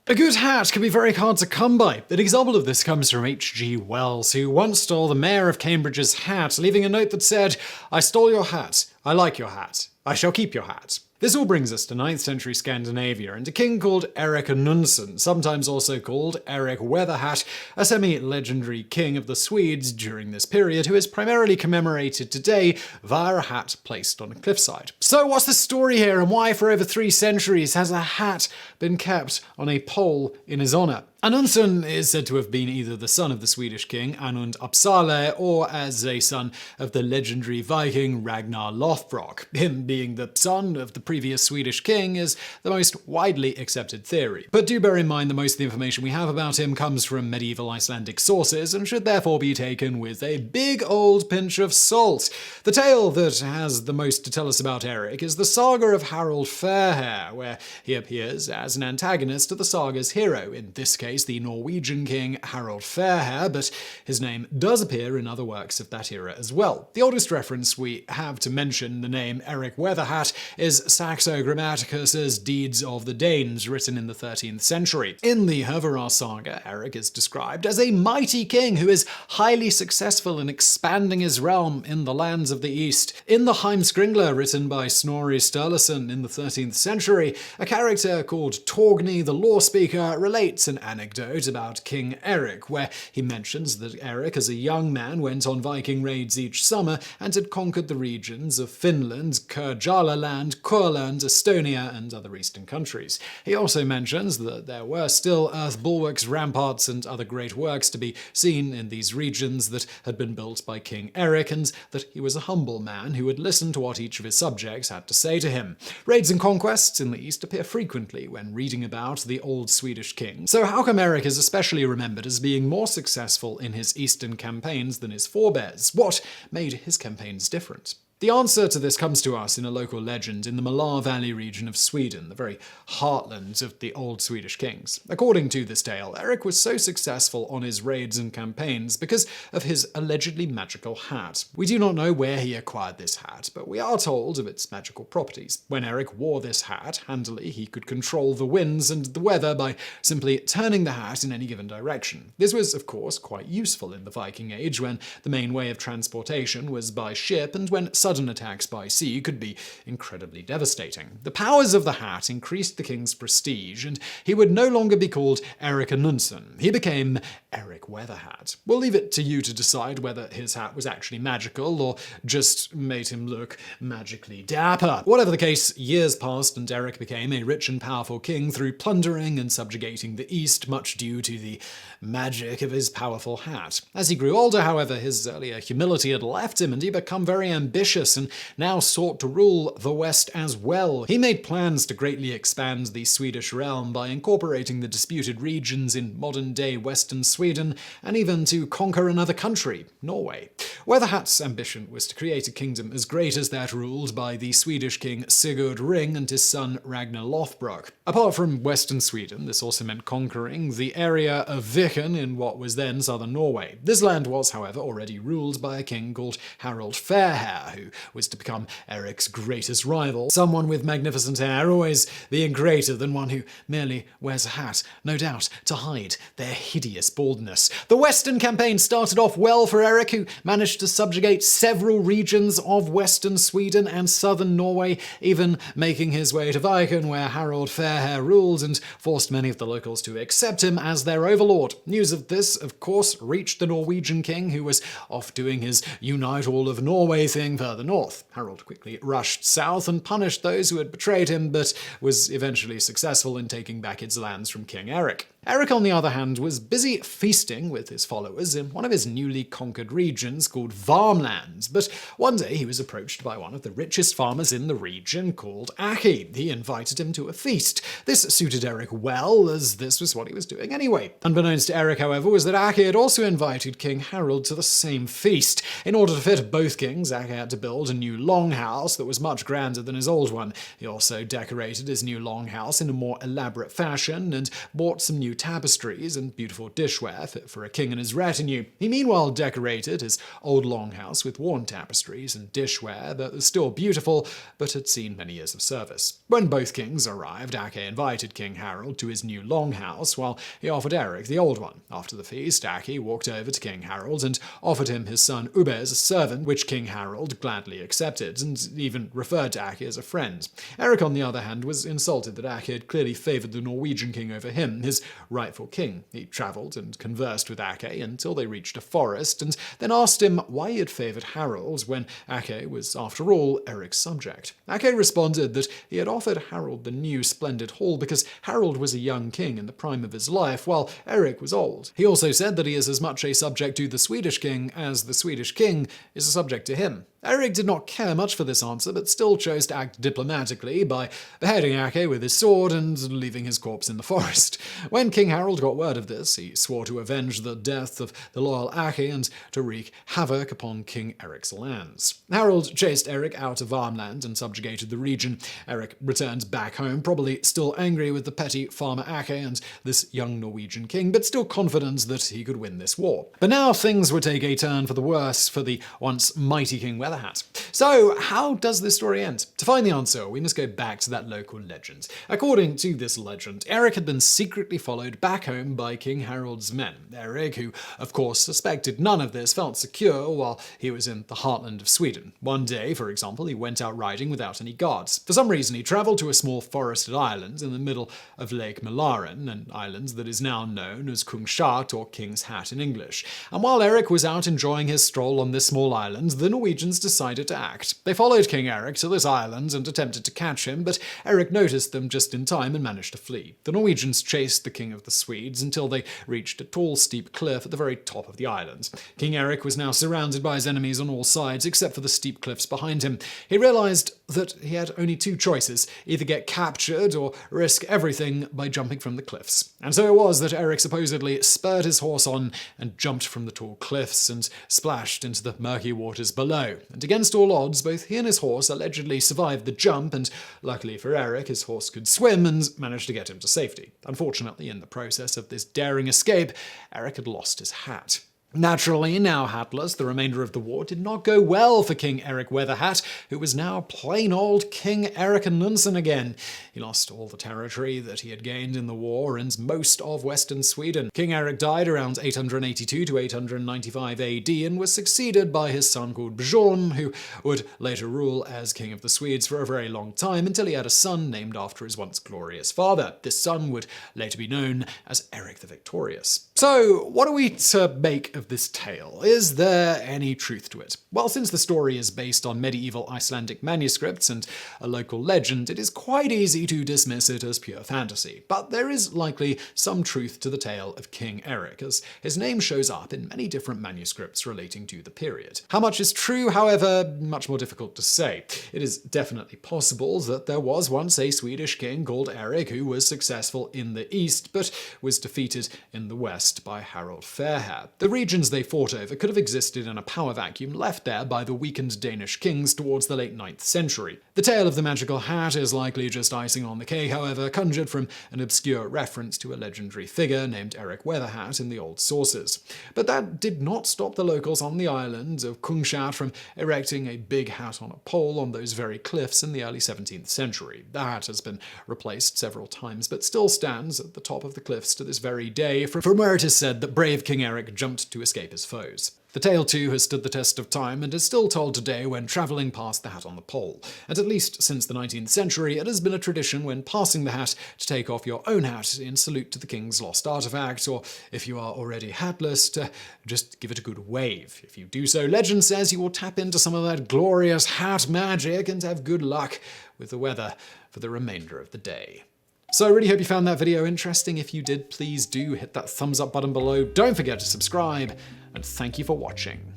A good hat can be very hard to come by. An example of this comes from H.G. Wells, who once stole the mayor of Cambridge's hat, leaving a note that said, "I stole your hat. I like your hat. I shall keep your hat." This all brings us to 9th century Scandinavia and a king called Eric Anundsson, sometimes also called Eric Weatherhat, a semi-legendary king of the Swedes during this period who is primarily commemorated today via a hat placed on a cliffside. So what's the story here, and why for over 3 centuries has a hat been kept on a pole in his honour? Anundsson is said to have been either the son of the Swedish king Anund Uppsala or as a son of the legendary Viking Ragnar Lothbrok. Him being the son of the previous Swedish king is the most widely accepted theory. But do bear in mind that most of the information we have about him comes from medieval Icelandic sources and should therefore be taken with a big old pinch of salt. The tale that has the most to tell us about Eric is the saga of Harold Fairhair, where he appears as an antagonist to the saga's hero, in this case the Norwegian king Harold Fairhair, but his name does appear in other works of that era as well. The oldest reference we have to mention the name Eric Weatherhat is Saxo Grammaticus's Deeds of the Danes, written in the 13th century. In the Hervarar saga, Eric is described as a mighty king who is highly successful in expanding his realm in the lands of the east. In the Heimskringla, written by Snorri Sturluson in the 13th century, a character called Torgny the law speaker relates an anecdote about King Eric, where he mentions that Eric as a young man went on Viking raids each summer and had conquered the regions of Finland, Kurjalaland, Kurland, Estonia, and other eastern countries. He also mentions that there were still earth bulwarks, ramparts, and other great works to be seen in these regions that had been built by King Eric, and that he was a humble man who would listen to what each of his subjects had to say to him. Raids and conquests in the east appear frequently when reading about the old Swedish king. So how come Eric is especially remembered as being more successful in his eastern campaigns than his forebears? What made his campaigns different? The answer to this comes to us in a local legend in the Mälar Valley region of Sweden, the very heartland of the old Swedish kings. According to this tale, Eric was so successful on his raids and campaigns because of his allegedly magical hat. We do not know where he acquired this hat, but we are told of its magical properties. When Eric wore this hat handily, he could control the winds and the weather by simply turning the hat in any given direction. This was, of course, quite useful in the Viking Age, when the main way of transportation was by ship and when sudden attacks by sea could be incredibly devastating. The powers of the hat increased the king's prestige, and he would no longer be called Eric Anundsson. He became Eric Weatherhat. We'll leave it to you to decide whether his hat was actually magical or just made him look magically dapper. Whatever the case, years passed and Eric became a rich and powerful king through plundering and subjugating the East, much due to the magic of his powerful hat. As he grew older, however, his earlier humility had left him and he became very ambitious and now sought to rule the West as well. He made plans to greatly expand the Swedish realm by incorporating the disputed regions in modern-day Western Sweden, and even to conquer another country, Norway. Weatherhat's ambition was to create a kingdom as great as that ruled by the Swedish king Sigurd Ring and his son Ragnar Lothbrok. Apart from Western Sweden, this also meant conquering the area of Viken in what was then southern Norway. This land was, however, already ruled by a king called Harold Fairhair, who was to become Eric's greatest rival. Someone with magnificent hair always being greater than one who merely wears a hat, no doubt to hide their hideous baldness. The Western campaign started off well for Eric, who managed to subjugate several regions of Western Sweden and southern Norway, even making his way to Viken, where Harold Fairhair ruled and forced many of the locals to accept him as their overlord. News of this, of course, reached the Norwegian king, who was off doing his Unite All of Norway thing further north. Harold quickly rushed south and punished those who had betrayed him, but was eventually successful in taking back its lands from King Eric. Eric, on the other hand, was busy feasting with his followers in one of his newly conquered regions called Varmland, but one day he was approached by one of the richest farmers in the region called Aki. He invited him to a feast. This suited Eric well, as this was what he was doing anyway. Unbeknownst to Eric, however, was that Aki had also invited King Harold to the same feast. In order to fit both kings, Aki had to build a new longhouse that was much grander than his old one. He also decorated his new longhouse in a more elaborate fashion and bought some new blue tapestries and beautiful dishware fit for a king and his retinue. He meanwhile decorated his old longhouse with worn tapestries and dishware that was still beautiful, but had seen many years of service. When both kings arrived, Ake invited King Harold to his new longhouse, while he offered Eric the old one. After the feast, Ake walked over to King Harold and offered him his son Ube as a servant, which King Harold gladly accepted, and even referred to Ake as a friend. Eric, on the other hand, was insulted that Ake had clearly favoured the Norwegian king over him, his rightful king. He travelled and conversed with Ake until they reached a forest, and then asked him why he had favoured Harold when Ake was, after all, Eric's subject. Ake responded that he had offered Harold the new splendid hall because Harold was a young king in the prime of his life, while Eric was old. He also said that he is as much a subject to the Swedish king as the Swedish king is a subject to him. Eric did not care much for this answer, but still chose to act diplomatically by beheading Ake with his sword and leaving his corpse in the forest. When King Harold got word of this, he swore to avenge the death of the loyal Ake and to wreak havoc upon King Eric's lands. Harold chased Eric out of Varmland and subjugated the region. Eric returned back home, probably still angry with the petty farmer Ake and this young Norwegian king, but still confident that he could win this war. But now things would take a turn for the worse for the once mighty King Weatherhat. So, how does this story end? To find the answer, we must go back to that local legend. According to this legend, Eric had been secretly followed back home by King Harold's men. Eric, who of course suspected none of this, felt secure while he was in the heartland of Sweden. One day, for example, he went out riding without any guards. For some reason, he travelled to a small forested island in the middle of Lake Mälaren, an island that is now known as Kungshat, or King's Hat in English. And while Eric was out enjoying his stroll on this small island, the Norwegians decided to act. They followed King Eric to this island and attempted to catch him, but Eric noticed them just in time and managed to flee. The Norwegians chased the King of the Swedes until they reached a tall, steep cliff at the very top of the island. King Eric was now surrounded by his enemies on all sides, except for the steep cliffs behind him. He realized that he had only two choices, either get captured or risk everything by jumping from the cliffs. And so it was that Eric supposedly spurred his horse on and jumped from the tall cliffs and splashed into the murky waters below. And against all odds, both he and his horse allegedly survived the jump, and luckily for Eric, his horse could swim and managed to get him to safety. Unfortunately, in the process of this daring escape, Eric had lost his hat. Naturally, now hatless, the remainder of the war did not go well for King Eric Weatherhat, who was now plain old King Eric Anunsen again. He lost all the territory that he had gained in the war and most of western Sweden. King Eric died around 882 to 895 AD and was succeeded by his son called Bjorn, who would later rule as King of the Swedes for a very long time until he had a son named after his once glorious father. This son would later be known as Eric the Victorious. So, what are we to make of this tale? Is there any truth to it? Well, since the story is based on medieval Icelandic manuscripts and a local legend, it is quite easy to dismiss it as pure fantasy. But there is likely some truth to the tale of King Eric, as his name shows up in many different manuscripts relating to the period. How much is true, however, much more difficult to say. It is definitely possible that there was once a Swedish king called Eric who was successful in the east, but was defeated in the west by Harold Fairhair. The regions they fought over could have existed in a power vacuum left there by the weakened Danish kings towards the late 9th century. The tale of the magical hat is likely just icing on the cake, however, conjured from an obscure reference to a legendary figure named Eric Weatherhat in the old sources. But that did not stop the locals on the island of Kungshat from erecting a big hat on a pole on those very cliffs in the early 17th century. The hat has been replaced several times, but still stands at the top of the cliffs to this very day, from where it is said that brave King Eric jumped to escape his foes. The tale too has stood the test of time and is still told today when travelling past the hat on the pole. And at least since the 19th century, it has been a tradition when passing the hat to take off your own hat in salute to the king's lost artifact, or if you are already hatless, to just give it a good wave. If you do so, legend says you will tap into some of that glorious hat magic and have good luck with the weather for the remainder of the day. So I really hope you found that video interesting. If you did, please do hit that thumbs up button below. Don't forget to subscribe, and thank you for watching.